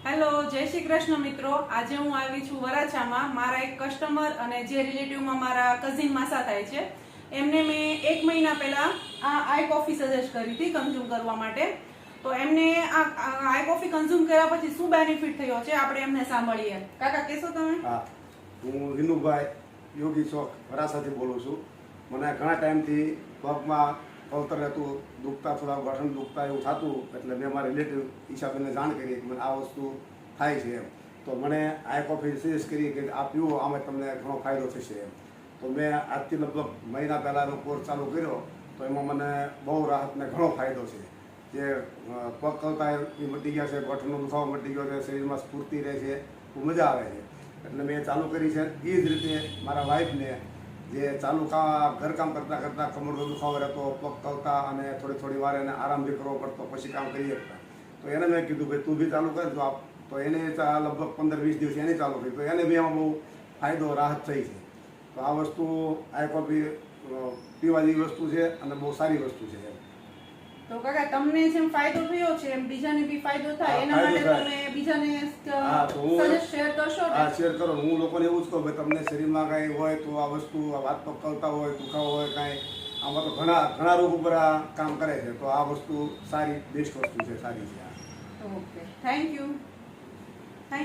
Hello, જય શ્રી કૃષ્ણ મિત્રો. આજે હું આવી છું વરાછામાં. મારા એક કસ્ટમર અને જે રિલેટિવમાં મારા કઝિન માસા થાય છે, એમને મેં 1 મહિના પહેલા આ આઈ કોફી સજેસ્ટ કરી હતી કન્ઝ્યુમ કરવા માટે. તો એમને આ આઈ કોફી કન્ઝ્યુમ કર્યા પછી શું બેનિફિટ થયો છે આપણે એમને સાંભળીએ. કાકા કહેશો તમે? હા, હું વિનુભાઈ યોગી ચોક વરાછાથી બોલું છું. મને ઘણા ટાઈમથી પગમાં કવતર રહેતું, દુખતા, થોડા ગઠન દુખતા એવું થતું, એટલે મેં મારા રિલેટિવ ઈશાબેનને જાણ કરી કે મને આ વસ્તુ થાય છે એમ. તો મને આ કોફી સજેસ્ટ કરી કે આ પીવો, આમાં તમને ઘણો ફાયદો થશે એમ. તો મેં આજથી લગભગ મહિના પહેલાંનો કોર્સ ચાલુ કર્યો, તો એમાં મને બહુ રાહત ને ઘણો ફાયદો છે. જે પગ કવતા એ મટી ગયા છે, ગઠનનો દુખાવો મટી ગયો છે, શરીરમાં સ્ફૂર્તિ રહે છે, ખૂબ મજા આવે છે. એટલે મેં ચાલુ કરી છે. એ જ રીતે મારા વાઈફને જે ચાલુ ઘરકામ કરતાં કરતાં કમરનો દુખાવો રહેતો, પગ કવતા અને થોડી વાર એને આરામ બી કરવો પડતો, પછી કામ કરી શકતા. તો એને મેં કીધું ભાઈ તું બી ચાલુ કરજો આપ. તો એને લગભગ 15-20 દિવસ એને ચાલુ કરી. તો એને બી એમાં બહુ ફાયદો રાહત થઈ છે. તો આ વસ્તુ આ કોફી પીવા જેવી વસ્તુ છે અને બહુ સારી વસ્તુ છે. તો કાકા તમને જેમ ફાયદો થયો છે એમ બીજાને બી ફાયદો થાય એના માટે તમે બીજાને સજેસ્ટ શેર કરશો? હા, શેર કરો. હું લોકોને એવું જ કહું ભાઈ તમને શરીરમાં કાંઈ હોય તો આ વસ્તુ હાથ પગ કવતા હોય, દુખાવો હોય કાંઈ, આમાં તો ઘણા રોગ ઉપર આ કામ કરે છે. તો આ વસ્તુ સારી બેસ્ટ વસ્તુ છે, સારી છે. Okay, thank you.